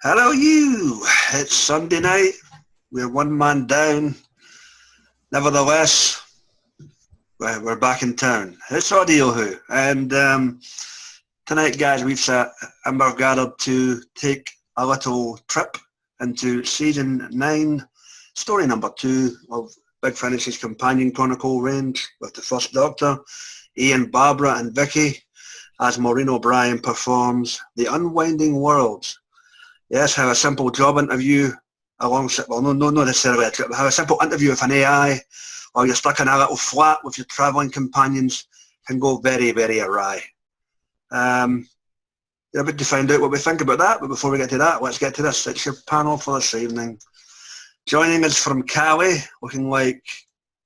Hello, you. It's Sunday night. We're one man down. Nevertheless, we're back in town. It's Audio Who. And tonight, guys, we've gathered to take a little trip into season 9, story number 2 of Big Finish's companion chronicle range with the First Doctor, Ian, Barbara and Vicki, as Maureen O'Brian performs The Unwinding Worlds. Yes, how a simple job interview alongside, well, not necessarily a trip, but how a simple interview with an AI, or you're stuck in a little flat with your travelling companions, can go very, very awry. You're about to find out what we think about that, but before we get to that, let's get to this. It's your panel for this evening. Joining us from Cali, looking like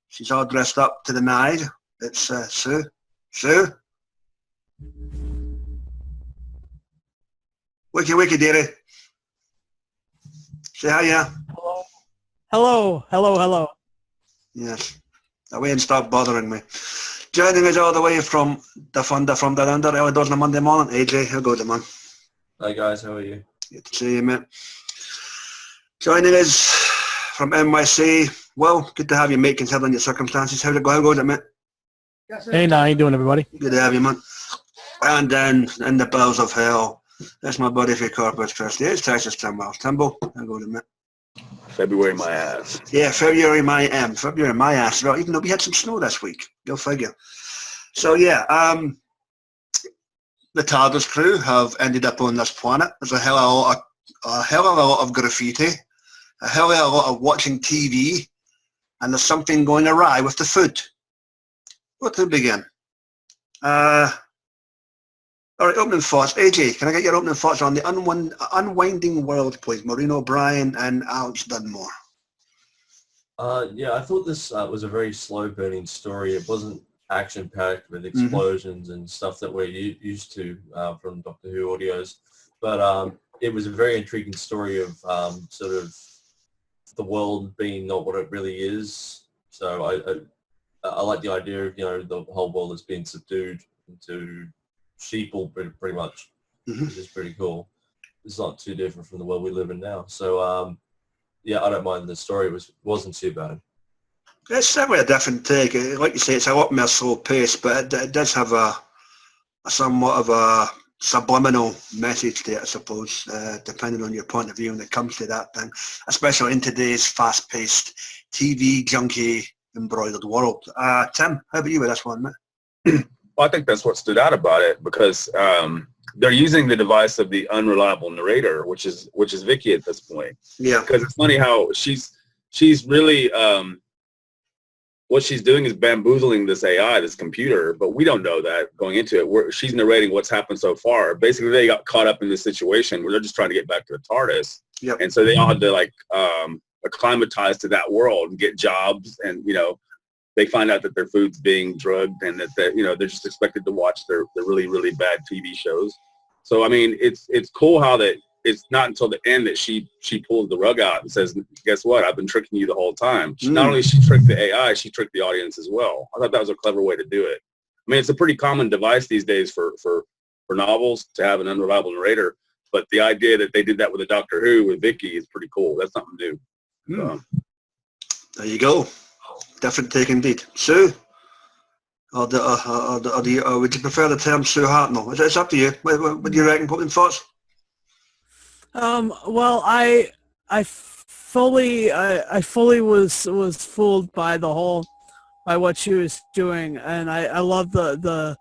she's all dressed up to the nide, it's Sue. Sue? Wiki, dearie. Say hi, yeah. Hello. Yes. Away and stop bothering me. Joining us all the way from the Funda from down under, early doors on a Monday morning. AJ, how goes it, man? Hi guys, how are you? Good to see you, mate. Joining us from NYC. Well, good to have you, mate, considering your circumstances. How goes it, mate? Hey, how you doing, everybody? Good to have you, man. And then in the bowels of hell, that's my buddy for Corpus Christi. It's Texas Tim Wells. Timbo, how goes it, mate? February my ass. Yeah, February my ass. Well, even though we had some snow this week. Go figure. So yeah, the TARDIS crew have ended up on this planet. There's a hell of a lot of graffiti, a hell of a lot of watching TV, and there's something going awry with the food. Where to begin? All right, opening thoughts. AJ, can I get your opening thoughts on the Unwinding World, please? Maureen O'Brian and Alex Dunmore. Yeah, I thought this was a very slow-burning story. It wasn't action-packed with explosions and stuff that we're used to from Doctor Who audios, but it was a very intriguing story of sort of the world being not what it really is. So I like the idea of, the whole world has been subdued into sheeple pretty much, which is pretty cool. It's not too different from the world we live in now. So yeah, I don't mind the story. It wasn't too bad. It's certainly a different take. Like you say, it's a lot more slow paced, but it does have a somewhat of a subliminal message to it, I suppose, depending on your point of view when it comes to that thing, especially in today's fast-paced TV junkie embroidered world. Tim, how about you with this one, mate? Well, I think that's what stood out about it, because they're using the device of the unreliable narrator, which is Vicki at this point. Yeah. Because it's funny how she's really what she's doing is bamboozling this AI, this computer, but we don't know that going into it. She's narrating what's happened so far. Basically, they got caught up in this situation where they're just trying to get back to the TARDIS. Yep. And so they all had to acclimatize to that world and get jobs, and they find out that their food's being drugged, and that they're just expected to watch their really, really bad TV shows. So I mean, it's cool how that it's not until the end that she pulls the rug out and says, guess what, I've been tricking you the whole time. Not only she tricked the AI, she tricked the audience as well. I thought that was a clever way to do it. I mean, it's a pretty common device these days for novels to have an unreliable narrator, but the idea that they did that with a Doctor Who with Vicki is pretty cool. That's something new. There you go. Different take indeed. Sue? Or would you prefer the term Sue Hartnell? It's up to you. What do you reckon? What thoughts? Well, I fully was fooled by by what she was doing, and I love the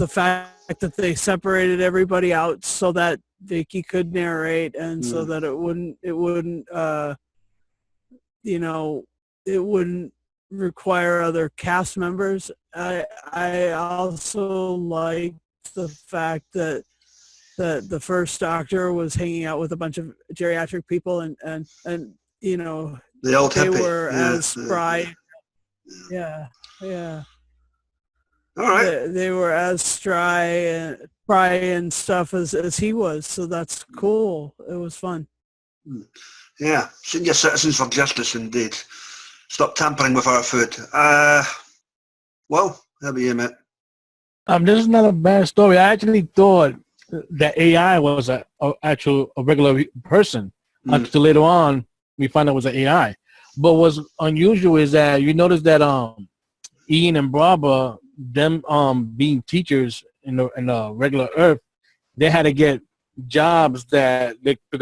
fact that they separated everybody out so that Vicki could narrate, and so that it wouldn't require other cast members. I also like the fact that the First Doctor was hanging out with a bunch of geriatric people, and The old they hippie. were as spry. Yeah. All right. They were as spry and stuff as he was, so that's cool. It was fun. Yeah, senior citizens for justice indeed. Stop tampering with our food. Well, how about you, mate? This is not a bad story. I actually thought that AI was a regular person until later on we find out it was an AI. But what's unusual is that you notice that Ian and Barbara, them being teachers in the regular Earth, they had to get jobs because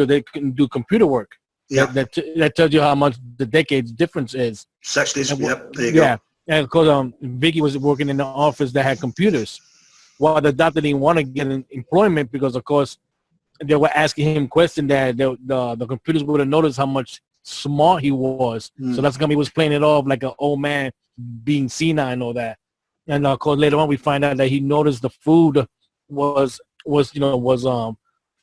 they couldn't do computer work. Yeah. That tells you how much the decades difference is. 60s, And, yep, there you go. Yeah, and because Vicki was working in the office that had computers, while the doctor didn't want to get an employment because, of course, they were asking him questions that the computers would have noticed how much smart he was. So that's because he was playing it off like an old man being senile and all that. And of course, later on we find out that he noticed the food was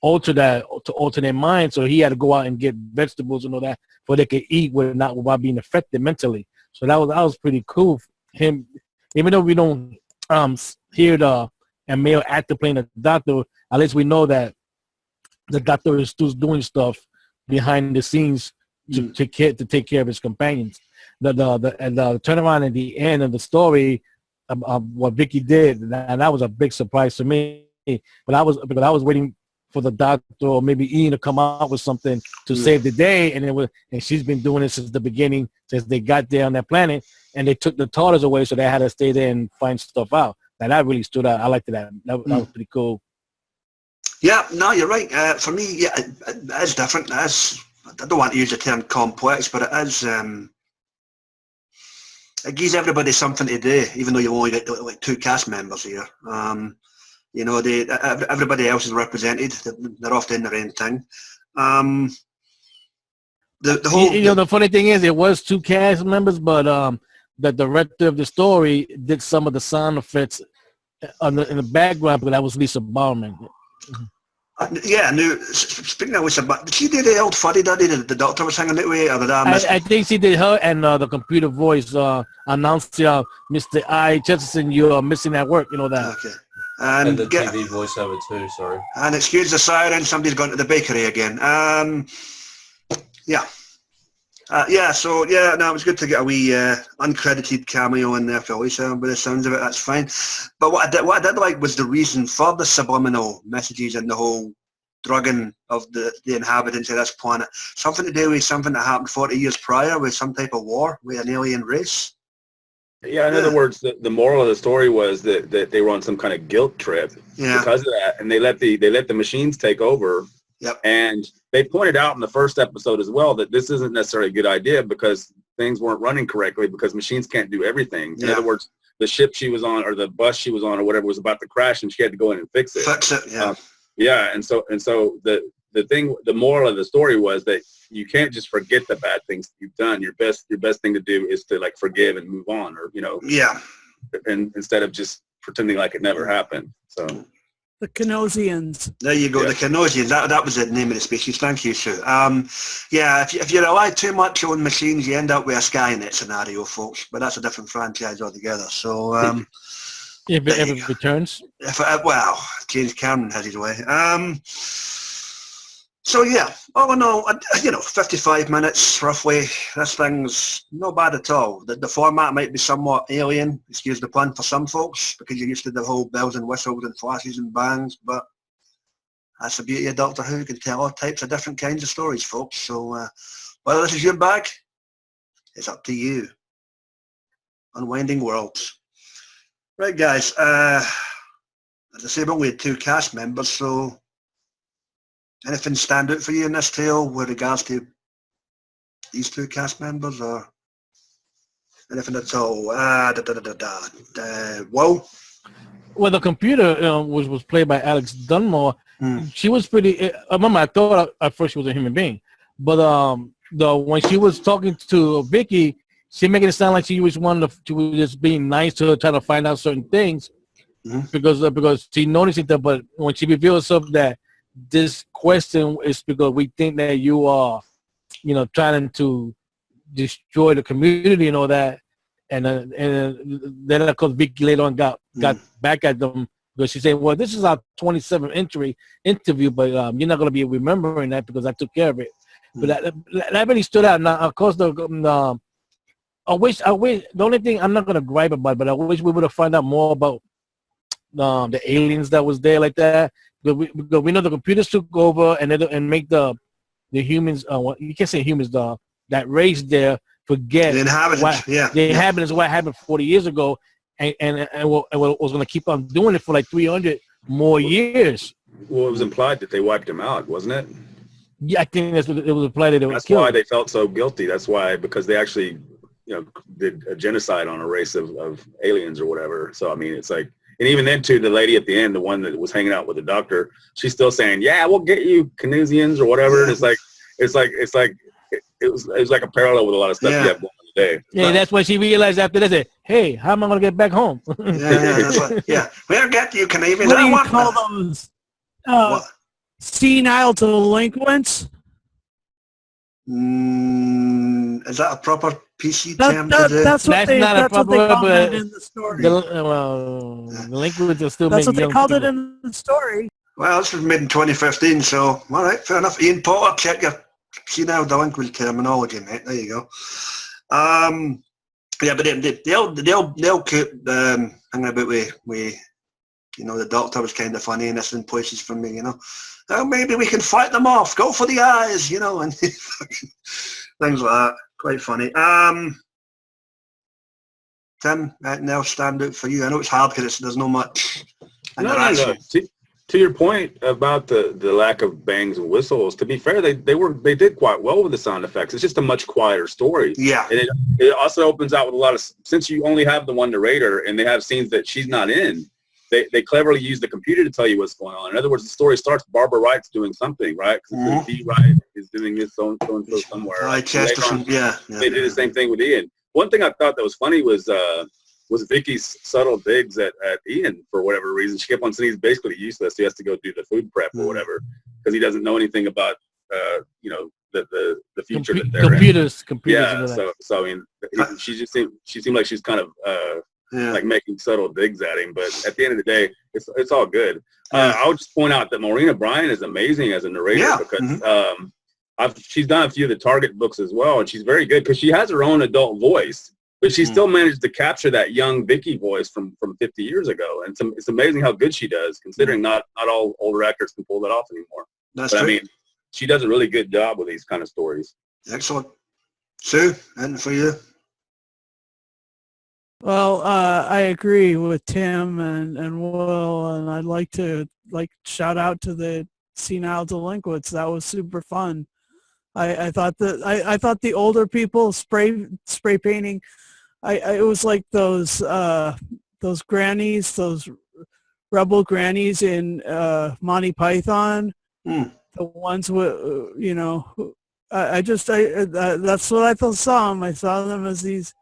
altered to alter their mind, so he had to go out and get vegetables and all that for they could eat without being affected mentally. So that was pretty cool. Him, even though we don't hear the male actor playing the doctor, at least we know that the doctor is still doing stuff behind the scenes to take care of his companions. The turnaround at the end of the story of what Vicki did, and that was a big surprise to me. But I was waiting for the doctor or maybe Ian to come out with something to save the day, and she's been doing it since the beginning, since they got there on that planet, and they took the TARDIS away, so they had to stay there and find stuff out. And that really stood out. I liked that. That was pretty cool. Yeah, no, you're right. For me, yeah, it is different. I don't want to use the term complex, but it is. It gives everybody something to do, even though you've only got like 2 cast members here. Everybody else is represented. They're off doing their own thing. The whole. The funny thing is, it was 2 cast members, but the director of the story did some of the sound effects in the background, but that was Lisa Barman. Yeah, no, speaking of which, did she do the old fuddy duddy the doctor was hanging that way, or did I miss? I think she did her, and the computer voice announced, Mr. I. Chesterton, you are missing that work, you know that. Okay. And the TV voiceover too, sorry. And excuse the siren, somebody's gone to the bakery again. Yeah. It was good to get a wee uncredited cameo in there for Lisa, by the sounds of it, that's fine. But what I did like was the reason for the subliminal messages and the whole drugging of the inhabitants of this planet. Something to do with something that happened 40 years prior with some type of war with an alien race. Yeah, in other words, the moral of the story was that they were on some kind of guilt trip because of that, and they let the machines take over. Yep. And they pointed out in the first episode as well that this isn't necessarily a good idea because things weren't running correctly because machines can't do everything. In other words, the ship she was on or the bus she was on or whatever was about to crash and she had to go in and fix it. And so the moral of the story was that you can't just forget the bad things you've done. Your best thing to do is to like forgive and move on, or and instead of just pretending like it never happened. So the Canosians. There you go, the Canosians. That was the name of the species. Thank you, Sue. If you rely too much on machines, you end up with a Skynet scenario, folks. But that's a different franchise altogether. So if it ever returns. James Cameron has his way. All in all, 55 minutes roughly. This thing's not bad at all. The format might be somewhat alien, excuse the pun, for some folks, because you're used to the whole bells and whistles and flashes and bangs, but that's the beauty of Doctor Who. You can tell all types of different kinds of stories, folks. So whether this is your bag, it's up to you. Unwinding Worlds. Right, guys. As I say, we only had 2 cast members, so anything stand out for you in this tale with regards to these 2 cast members, or anything at all? Whoa. Well, the computer was played by Alex Dunmore. She was pretty. I remember I thought at first she was a human being, but when she was talking to Vicki, she making it sound like she was just being nice to her, trying to find out certain things, because she noticed that. But when she revealed herself that this question is because we think that you are, trying to destroy the community and all that, and then of course Vicki later on got back at them because she said, "Well, this is our 27th interview, but you're not going to be remembering that because I took care of it." But that really stood out. Now, of course, I wish the only thing I'm not going to gripe about, but I wish we would have found out more about the aliens that was there like that. Because we know the computers took over and make the humans. You can't say humans. That race there forget The inhabitants. the inhabitants what happened 40 years ago, and was going to keep on doing it for like 300 more years. Well, it was implied that they wiped him out, wasn't it? Yeah, I think that's what it was implied that they were That's killed. why they felt so guilty. That's why, because they actually, did a genocide on a race of aliens or whatever. So, I mean, it's like, and even then too, the lady at the end, the one that was hanging out with the doctor, she's still saying, yeah, we'll get you Canusians or whatever. And it was like a parallel with a lot of stuff you have going on today. Yeah, that's when she realized after that, said, hey, how am I going to get back home? We'll get you Canadians. What do you call those? Senile delinquents? Is that a proper PC term? That's what they called it in the story. Delinquents are still That's what they young called it people. in the story. Well, this was made in 2015, so all right, fair enough. Ian Potter, check your senile delinquent terminology, mate. There you go. Yeah, but they'll keep hanging about with the doctor was kind of funny and this in places for me, Oh, maybe we can fight them off. Go for the eyes, and things like that. Quite funny. Tim, anything else stand out for you? I know it's hard because there's not much interaction. No. To your point about the lack of bangs and whistles, to be fair, they did quite well with the sound effects. It's just a much quieter story. Yeah. And it also opens out with a lot of, since you only have the one narrator and they have scenes that she's not in, they cleverly use the computer to tell you what's going on. In other words, the story starts, Barbara Wright's doing something, right? Because B. Wright is doing this so-and-so somewhere. Right, Chesterton, yeah. They did the same thing with Ian. One thing I thought that was funny was Vicky's subtle digs at Ian for whatever reason. She kept on saying he's basically useless. He has to go do the food prep or whatever because he doesn't know anything about, the future that they're computers. Yeah, so I mean, she seemed like she's kind of like making subtle digs at him, but at the end of the day, it's all good. I would just point out that Maureen O'Brian is amazing as a narrator because she's done a few of the Target books as well, and she's very good because she has her own adult voice, but she still managed to capture that young Vicki voice from 50 years ago, and it's amazing how good she does, considering not all older actors can pull that off anymore. That's but true. I mean, she does a really good job with these kind of stories. Excellent. Sue, anything for you? Well, I agree with Tim and Will, and I'd like to shout out to the senile delinquents. That was super fun. I thought the older people spray painting. It was like those grannies, those rebel grannies in Monty Python. The ones with that's what I saw them. I saw them as these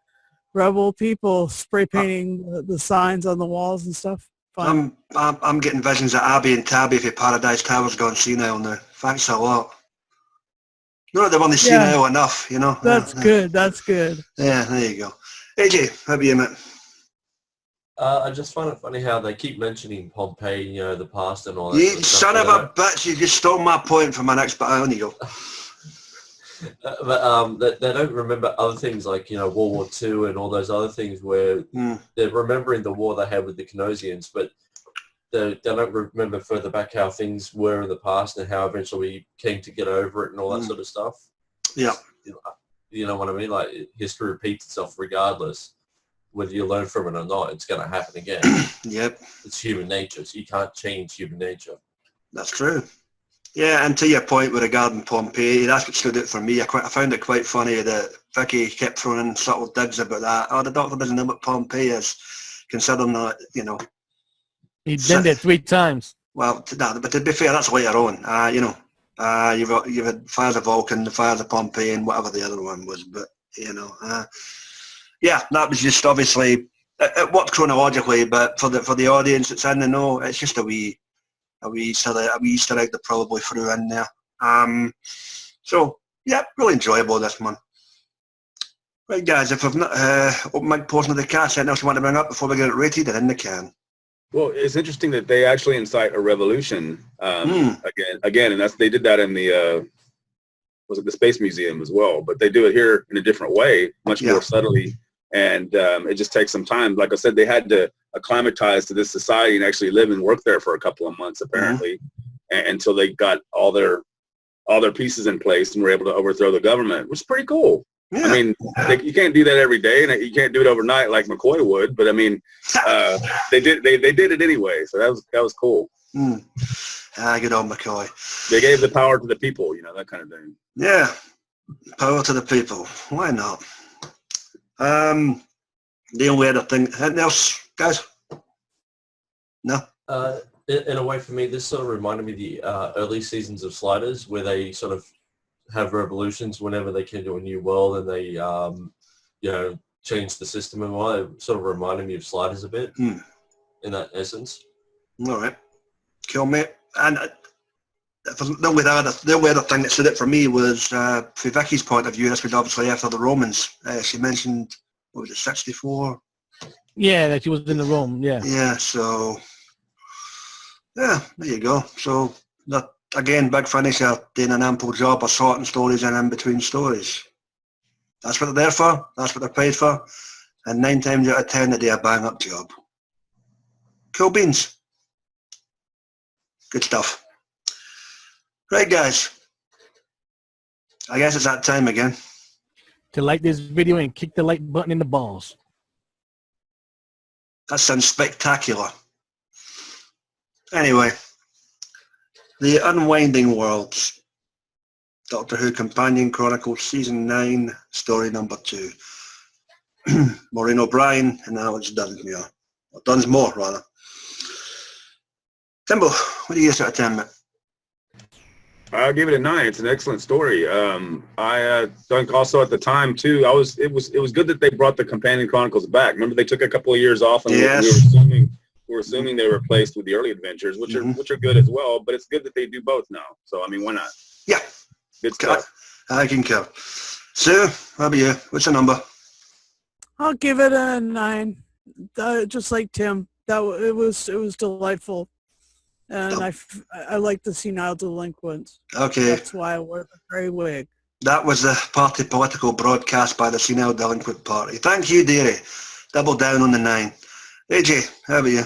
rebel people spray painting the signs on the walls and stuff. Fun. I'm getting visions of Abby and Tabby for Paradise Towers gone senile now. Thanks a lot. No, they've only senile enough, That's good. That's good. Yeah, there you go. AJ, how about you, mate? I just find it funny how they keep mentioning Pompeii, the past and all that. You son of a bitch, you just stole my point from my next bit. On you go. But they don't remember other things like, World War II and all those other things where they're remembering the war they had with the Canosians, but they don't remember further back how things were in the past and how eventually we came to get over it and all that sort of stuff. Yeah. You know what I mean? Like, history repeats itself regardless. Whether you learn from it or not, it's going to happen again. Yep. It's human nature, so you can't change human nature. That's true. Yeah, and to your point with regarding Pompeii, that's what stood out for me. I found it quite funny that Vicki kept throwing in subtle digs about that. Oh, the doctor doesn't know what Pompeii is, considering that, He did it 3 times. Well, but to be fair, that's later on. You've had Fires of Vulcan, the Fires of Pompeii, and whatever the other one was. But yeah, that was just obviously it worked chronologically, but for the audience that's in the know, it's just a wee Easter egg they probably threw in there. So yeah, really enjoyable this one. Right, guys, if we've not open mic portion of the cast, anything else you want to bring up before we get it rated? They're in the can. Well, it's interesting that they actually incite a revolution again, and they did that in the the Space Museum as well, but they do it here in a different way, much more subtly, and it just takes some time. Like I said, they had to acclimatized to this society and actually live and work there for a couple of months, apparently, until they got all their pieces in place and were able to overthrow the government, which is pretty cool. Yeah. I mean, you can't do that every day, and you can't do it overnight like McCoy would. But I mean, they did it anyway, so that was cool. Good old McCoy. They gave the power to the people, that kind of thing. Yeah, power to the people. Why not? The only other thing. Anything else, guys? No. In a way, for me, this sort of reminded me of the early seasons of Sliders, where they sort of have revolutions whenever they came to a new world, and they, change the system and all. It sort of reminded me of Sliders a bit in that essence. All right. Cool, mate. And the only other thing that stood it for me was, from Vicki's point of view, this was obviously after the Romans. She mentioned, what was it, 64? Yeah, that she was in the room, yeah. Yeah, so, yeah, there you go. So, that, again, Big Finish are doing an ample job of sorting stories and in between stories. That's what they're there for. That's what they're paid for. And 9 times out of 10, they do a bang-up job. Cool beans. Good stuff. Right, guys. I guess it's that time again. To like this video and kick the like button in the balls. That sounds spectacular. Anyway, the Unwinding Worlds. Doctor Who Companion Chronicles Season 9, Story number 2. Maureen O'Brian and Alex Dunsmore. Or Dunsmore, rather. Timbo, what do you give out of 10, mate? I'll give it a 9. It's an excellent story. I think also at the time too, it was good that they brought the Companion Chronicles back. Remember, they took a couple of years off, and yes. we were assuming they were replaced with the early adventures, which are good as well. But it's good that they do both now. So I mean, why not? Yeah, good stuff. I concur. Sue, how about you? What's the number? I'll give it a 9. Just like Tim, it was delightful. And I like the senile delinquents. Okay. That's why I wear the grey wig. That was the party political broadcast by the senile delinquent party. Thank you, dearie. Double down on the 9. AJ, how about you?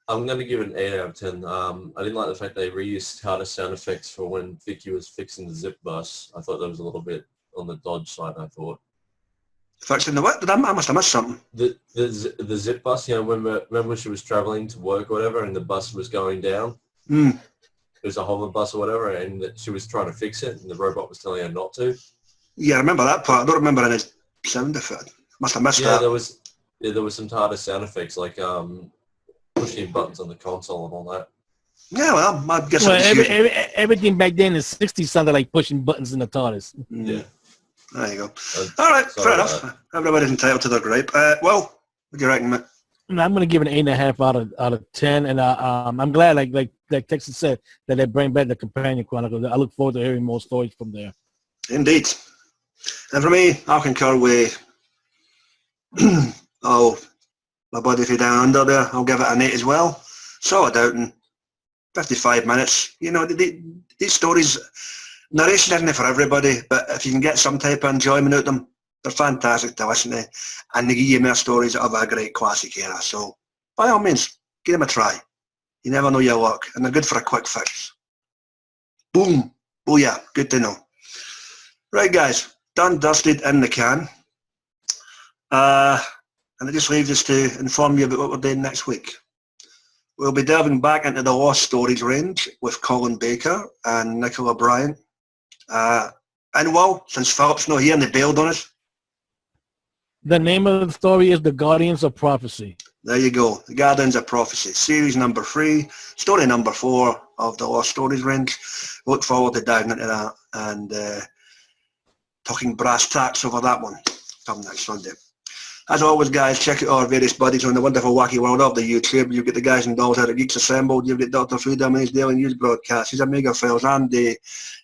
I'm going to give it an 8 out of 10. I didn't like the fact they reused TARDIS sound effects for when Vicki was fixing the zip bus. I thought that was a little bit on the dodge side, I thought. Fixing the what? I must have missed something. The zip bus, remember she was traveling to work or whatever, and the bus was going down? It was a hover bus or whatever, and she was trying to fix it, and the robot was telling her not to. Yeah, I remember that part. I don't remember any sound effect. Must have missed that. There was some TARDIS sound effects, like pushing buttons on the console and all that. Yeah, well, I guess everything back then in the 60s sounded like pushing buttons in the TARDIS. Yeah. There you go. All right, fair enough. Everybody's entitled to their gripe. Well, what do you reckon, mate? I'm going to give it an 8.5 out of 10, and I'm glad, like Texas said, that they bring back the Companion Chronicles. I look forward to hearing more stories from there. Indeed. And for me, I'll concur with my buddy if you're down under there. I'll give it an 8 as well. Solid outing. 55 minutes. These stories. Narration isn't for everybody, but if you can get some type of enjoyment out of them, they're fantastic to listen to, and they give you more stories of a great classic era. So, by all means, give them a try. You never know your luck, and they're good for a quick fix. Boom. Oh yeah, good to know. Right, guys, done, dusted, in the can. And it just leaves us to inform you about what we're doing next week. We'll be delving back into the Lost Stories range with Colin Baker and Nicola Bryant. And well, since Philip's not here and they bailed on us. The name of the story is The Guardians of Prophecy. There you go. The Guardians of Prophecy. Series number 3, story number 4 of the Lost Stories range. Look forward to diving into that and talking brass tacks over that one come next Sunday. As always, guys, check out our various buddies on the wonderful wacky world of the YouTube. You've got the guys and dolls out of Geeks Assembled. You've got Dr. Freedom and his daily news broadcast. His Omega Files and the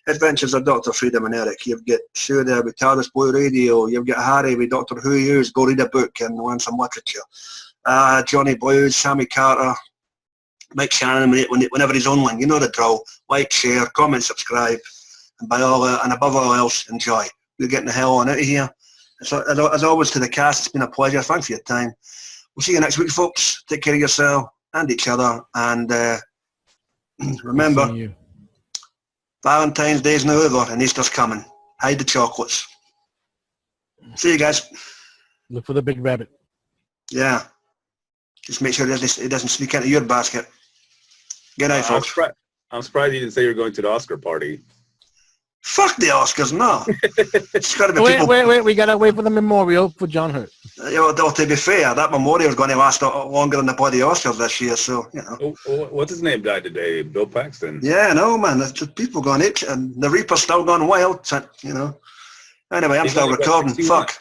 Adventures of Dr. Freedom and Eric. You've got Sue there with TARDIS Blue Radio. You've got Harry with Doctor Who News. Go read a book and learn some literature. Johnny Blues, Sammy Carter, Mike Shannon whenever he's online. You know the drill. Like, share, comment, subscribe, and above all else, enjoy. We're getting the hell on out of here. So, as always, to the cast, it's been a pleasure. Thanks for your time. we'll see you next week, folks. Take care of yourself and each other. And remember, Seeing you. Valentine's Day's now over and Easter's coming. Hide the chocolates. See you guys. Look for the big rabbit. Yeah. Just make sure it doesn't sneak into your basket. Good night, folks. I'm surprised you didn't say you were going to the Oscar party. Fuck the Oscars, no. It's got to be people. Wait. We got to wait for the memorial for John Hurt. To be fair, that memorial is going to last longer than the bloody Oscars this year, so, you know. What's his name died today? Bill Paxton. Yeah, no, man. It's just people going itch, and the Reaper's still gone wild, you know. Anyway, I'm still recording. Fuck.